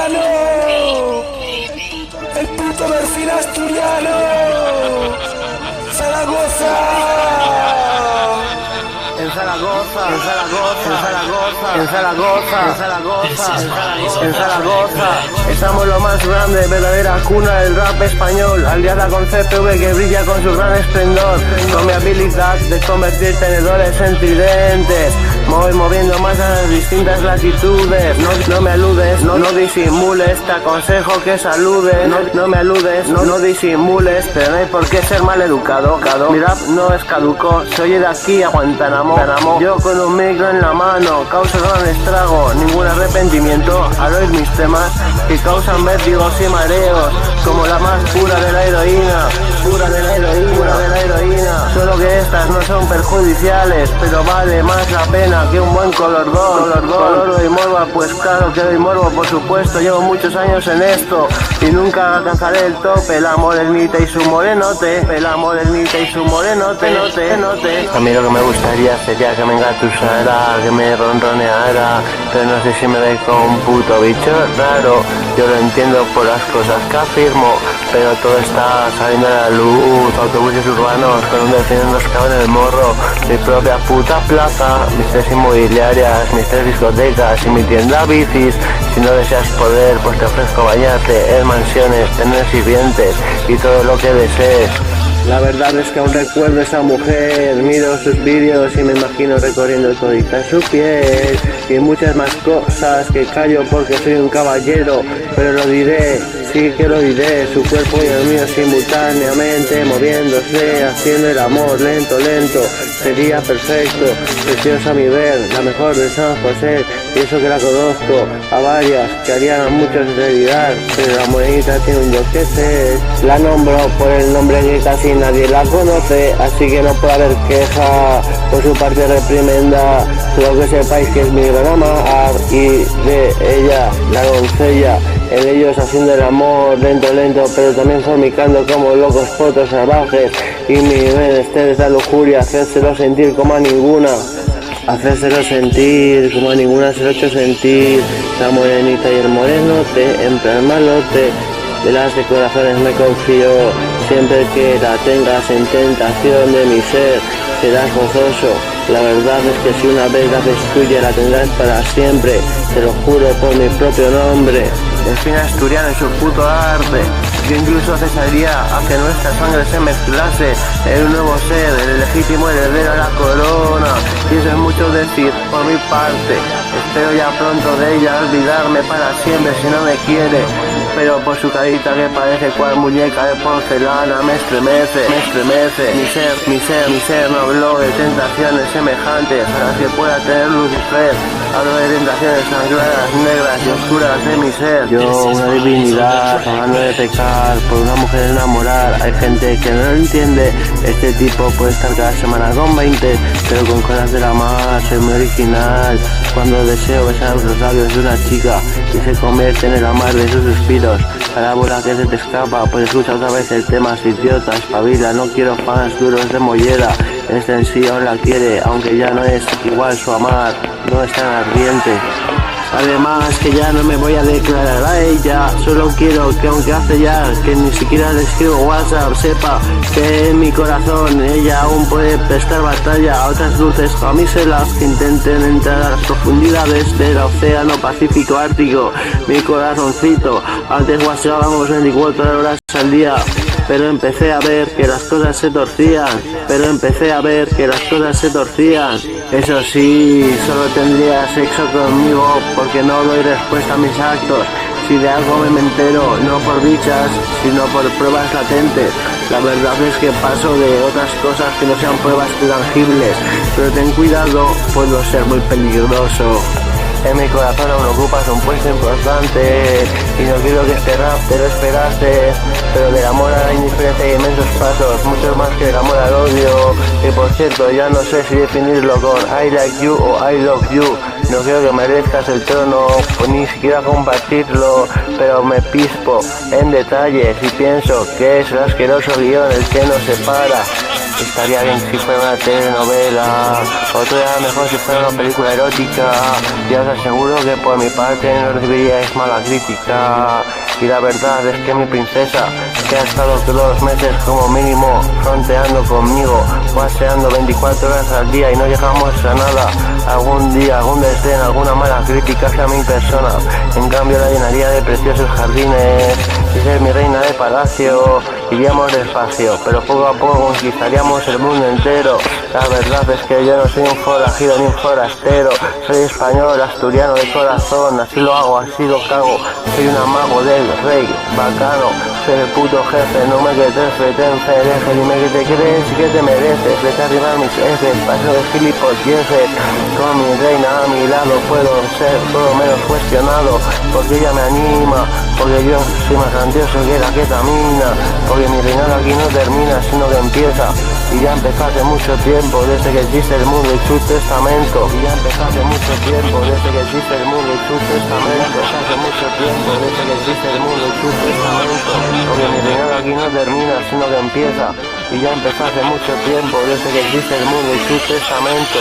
asturiano, el puto perfil asturiano, Zaragoza. En Zaragoza, en Zaragoza, en Zaragoza, en Zaragoza, en Zaragoza, en Zaragoza. Estamos lo más grande, verdadera cuna del rap español, aliada con CPV que brilla con su gran esplendor, con mi habilidad de convertir tenedores en tridentes. Me voy moviendo más a las distintas latitudes. No me aludes, no disimules, te aconsejo que saludes. No me aludes, no disimules, pero no hay por qué ser mal educado. Mi rap no es caduco, se oye de aquí a Guantánamo. Yo con un micro en la mano causo gran estrago, ningún arrepentimiento al oír mis temas que causan vértigos y mareos, como la más pura de la heroína, pura de la heroína, pura de la heroína. Solo que estas no son perjudiciales, pero vale más la pena que un buen colordón. Color y morbo, pues claro que doy morbo, por supuesto. Llevo muchos años en esto y nunca alcanzaré el tope. La morenita y su morenote, la morenita y su morenote, note. A mí lo que me gustaría sería que me engatusara, que me ronroneara, pero no sé si me ve como un puto bicho raro. Yo lo entiendo por las cosas que afirmo, pero todo está saliendo a la luz. Autobuses urbanos con un delfín enroscado en el morro, mi propia puta plaza, mis tres inmobiliarias, mis tres discotecas y mi tienda bicis. Si no deseas poder, pues te ofrezco bañarte en mansiones, tener sirvientes y todo lo que desees. La verdad es que aún recuerdo a esa mujer, miro sus vídeos y me imagino recorriendo todita su piel y muchas más cosas que callo porque soy un caballero, pero lo diré, sí que lo diré, su cuerpo y el mío simultáneamente moviéndose, haciendo el amor lento, sería perfecto, preciosa a mi ver, la mejor de San José, y eso que la conozco a varias que harían a muchos realidad, pero la morenita tiene un yo que sé, la nombro por el nombre que casi nadie la conoce, así que no puede haber queja, por su parte reprimenda, solo que sepáis que es mi gran amar y de ella, la doncella, en ellos haciendo el amor lento, pero también fornicando como locos fotos salvajes, y mi menester es la lujuria, hacérselo sentir como a ninguna. Hacérselo sentir, como a ninguna se lo he hecho sentir, la morenita y el morenote, en plan malote, de las de corazones me confío, siempre que la tengas en tentación de mi ser, serás gozoso, la verdad es que si una vez la haces tuya la tendrás para siempre, te lo juro por mi propio nombre. El fin asturiano es su puto arte, yo incluso cesaría a que nuestra sangre se mezclase en un nuevo ser, el legítimo heredero a la corona, y eso es mucho decir por mi parte, espero ya pronto de ella olvidarme para siempre si no me quiere, pero por su carita que parece cual muñeca de porcelana me estremece, mi ser no habló de tentaciones semejantes a las que pueda tener Lucifer, hablo de tentaciones sangradas, negras y oscuras de mi ser. Yo, una divinidad, hablando de pecar, por una mujer enamorar, hay gente que no lo entiende, este tipo puede estar cada semana con 20, pero con cosas de la mar, soy muy original, cuando deseo besar los labios de una chica y se convierte en el amar de sus suspiros, parábola que se te escapa, pues escucha otra vez el tema, es idiota, espabila, no quiero fans duros de mollera, este en sí aún la quiere, aunque ya no es igual su amar, no es tan ardiente. Además que ya no me voy a declarar a ella, solo quiero que aunque hace ya que ni siquiera le escribo WhatsApp, sepa que en mi corazón ella aún puede prestar batalla a otras dulces camiselas que intenten entrar a las profundidades del océano Pacífico Ártico. Mi corazoncito, antes WhatsAppábamos 24 horas al día, pero empecé a ver que las cosas se torcían, Eso sí, solo tendría sexo conmigo porque no doy respuesta a mis actos. Si de algo me entero, no por dichas, sino por pruebas latentes. La verdad es que paso de otras cosas que no sean pruebas tangibles, pero ten cuidado, puedo ser muy peligroso. En mi corazón aún ocupas un puesto importante y no quiero que este rap te lo esperaste, pero del amor a la indiferencia hay inmensos pasos, muchos más que del amor al odio, y por cierto ya no sé si definirlo con I like you o I love you, No quiero que merezcas el trono, pues ni siquiera compartirlo, pero me pispo en detalles y pienso que es el asqueroso guión el que nos separa. Estaría bien si fuera una telenovela, o todavía mejor si fuera una película erótica. Ya os aseguro que por mi parte no recibiríais mala crítica. Y la verdad es que mi princesa, que ha estado todos los meses como mínimo fronteando conmigo, paseando 24 horas al día y no llegamos a nada. Algún día, algún desdén, alguna mala crítica hacia mi persona. En cambio la llenaría de preciosos jardines y ser mi reina de palacio. Iríamos despacio, pero poco a poco conquistaríamos el mundo entero. La verdad es que yo no soy un forajido ni un forastero. Soy español, asturiano de corazón. Así lo hago, así lo cago. Soy un amago del rey, bacano. Soy el puto jefe, no me quedes, vete en fereje. Dime que te crees y que te mereces. Vete a arrimar mis heces, paso de gilipolleces. Con mi reina a mi lado puedo ser todo menos cuestionado. Porque ella me anima, porque yo soy más grandioso que la ketamina. Porque mi reinado aquí no termina, sino que empieza. Y ya empezó hace mucho tiempo, desde que existe el mundo y su testamento. Y ya empezó hace mucho tiempo, desde que existe el mundo y su testamento. Hace mucho tiempo, desde que existe el mundo y su testamento. Porque mi reinado aquí no termina, sino que empieza. Y ya empezó hace mucho tiempo, desde que existe el mundo y su testamento.